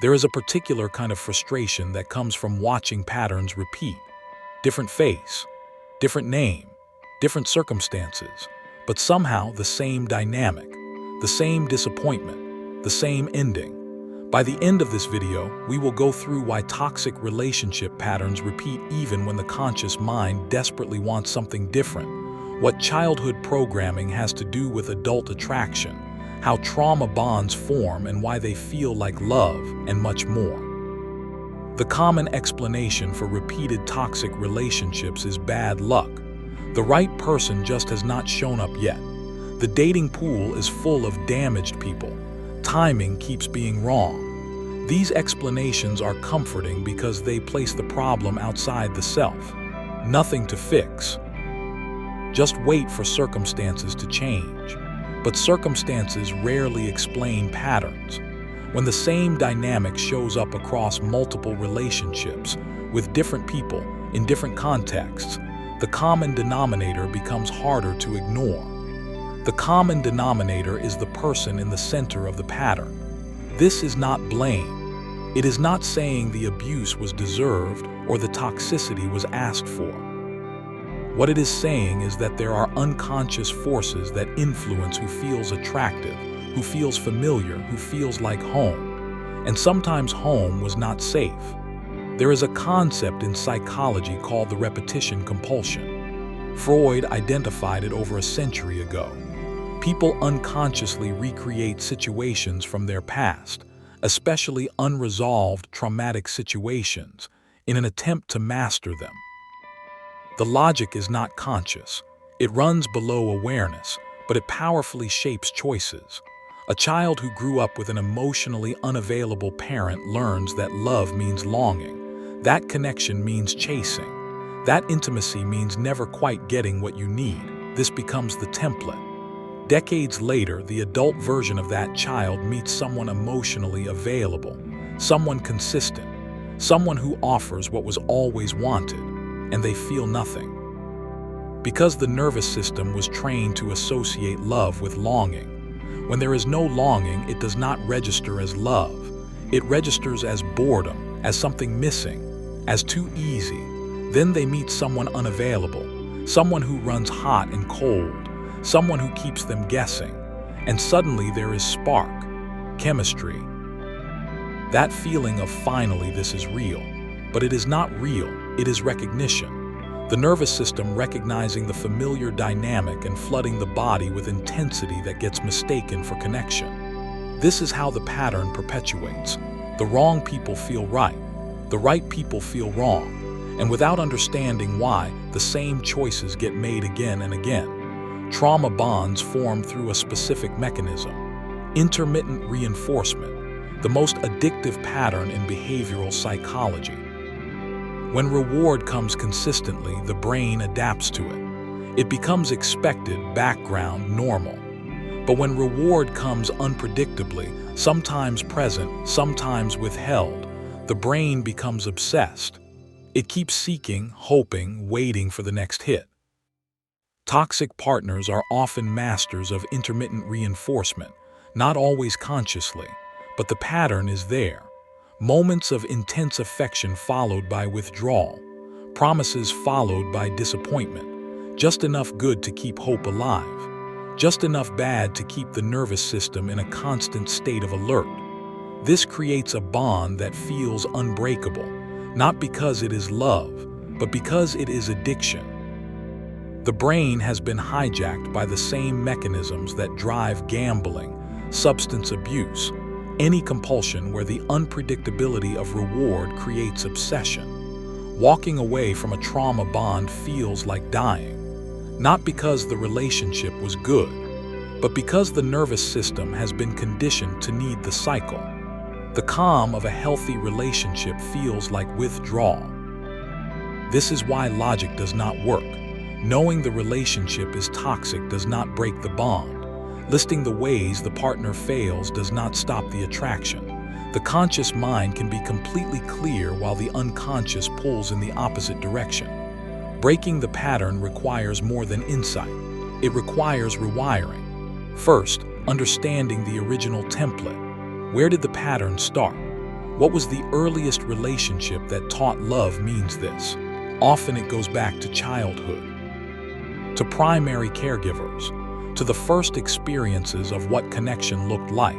There is a particular kind of frustration that comes from watching patterns repeat. Different face, different name, different circumstances, but somehow the same dynamic, the same disappointment, the same ending. By the end of this video, we will go through why toxic relationship patterns repeat even when the conscious mind desperately wants something different, what childhood programming has to do with adult attraction, how trauma bonds form and why they feel like love, and much more. The common explanation for repeated toxic relationships is bad luck. The right person just has not shown up yet. The dating pool is full of damaged people. Timing keeps being wrong. These explanations are comforting because they place the problem outside the self. Nothing to fix. Just wait for circumstances to change. But circumstances rarely explain patterns. When the same dynamic shows up across multiple relationships, with different people, in different contexts, the common denominator becomes harder to ignore. The common denominator is the person in the center of the pattern. This is not blame. It is not saying the abuse was deserved or the toxicity was asked for. What it is saying is that there are unconscious forces that influence who feels attractive, who feels familiar, who feels like home. And sometimes home was not safe. There is a concept in psychology called the repetition compulsion. Freud identified it over a century ago. People unconsciously recreate situations from their past, especially unresolved traumatic situations, in an attempt to master them. The logic is not conscious. It runs below awareness, but it powerfully shapes choices. A child who grew up with an emotionally unavailable parent learns that love means longing. That connection means chasing. That intimacy means never quite getting what you need. This becomes the template. Decades later, the adult version of that child meets someone emotionally available, someone consistent, someone who offers what was always wanted, and they feel nothing. Because the nervous system was trained to associate love with longing. When there is no longing, it does not register as love. It registers as boredom, as something missing, as too easy. Then they meet someone unavailable, someone who runs hot and cold, someone who keeps them guessing, and suddenly there is spark, chemistry. That feeling of finally this is real. But it is not real, it is recognition. The nervous system recognizing the familiar dynamic and flooding the body with intensity that gets mistaken for connection. This is how the pattern perpetuates. The wrong people feel right, the right people feel wrong, and without understanding why, the same choices get made again and again. Trauma bonds form through a specific mechanism. Intermittent reinforcement, the most addictive pattern in behavioral psychology. When reward comes consistently, the brain adapts to it. It becomes expected, background, normal. But when reward comes unpredictably, sometimes present, sometimes withheld, the brain becomes obsessed. It keeps seeking, hoping, waiting for the next hit. Toxic partners are often masters of intermittent reinforcement, not always consciously, but the pattern is there. Moments of intense affection followed by withdrawal, promises followed by disappointment, just enough good to keep hope alive, just enough bad to keep the nervous system in a constant state of alert. This creates a bond that feels unbreakable, not because it is love, but because it is addiction. The brain has been hijacked by the same mechanisms that drive gambling, substance abuse, any compulsion where the unpredictability of reward creates obsession. Walking away from a trauma bond feels like dying, not because the relationship was good, but because the nervous system has been conditioned to need the cycle. The calm of a healthy relationship feels like withdrawal. This is why logic does not work. Knowing the relationship is toxic does not break the bond. Listing the ways the partner fails does not stop the attraction. The conscious mind can be completely clear while the unconscious pulls in the opposite direction. Breaking the pattern requires more than insight. It requires rewiring. First, understanding the original template. Where did the pattern start? What was the earliest relationship that taught love means this? Often it goes back to childhood, to primary caregivers, to the first experiences of what connection looked like.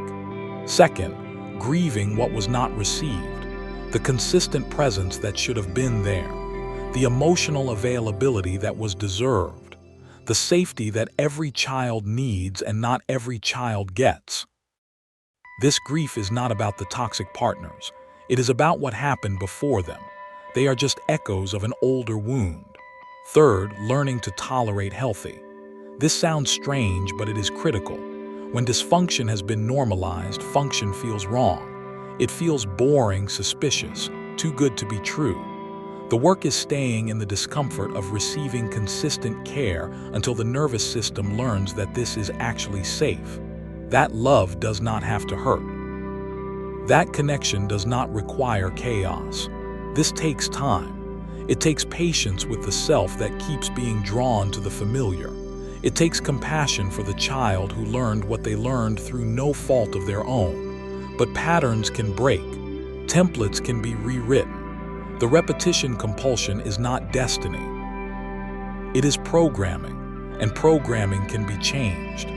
Second, grieving what was not received, the consistent presence that should have been there, the emotional availability that was deserved, the safety that every child needs and not every child gets. This grief is not about the toxic partners. It is about what happened before them. They are just echoes of an older wound. Third, learning to tolerate healthy. This sounds strange, but it is critical. When dysfunction has been normalized, function feels wrong. It feels boring, suspicious, too good to be true. The work is staying in the discomfort of receiving consistent care until the nervous system learns that this is actually safe. That love does not have to hurt. That connection does not require chaos. This takes time. It takes patience with the self that keeps being drawn to the familiar. It takes compassion for the child who learned what they learned through no fault of their own. But patterns can break. Templates can be rewritten. The repetition compulsion is not destiny. It is programming, and programming can be changed.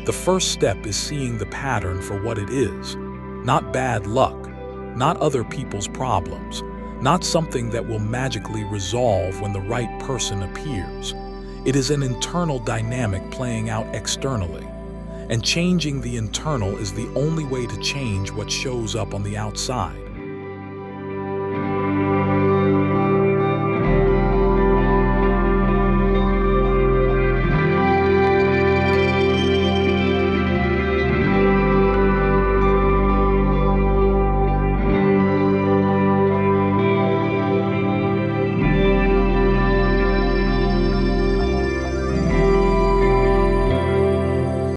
The first step is seeing the pattern for what it is. Not bad luck, not other people's problems, not something that will magically resolve when the right person appears. It is an internal dynamic playing out externally. And changing the internal is the only way to change what shows up on the outside.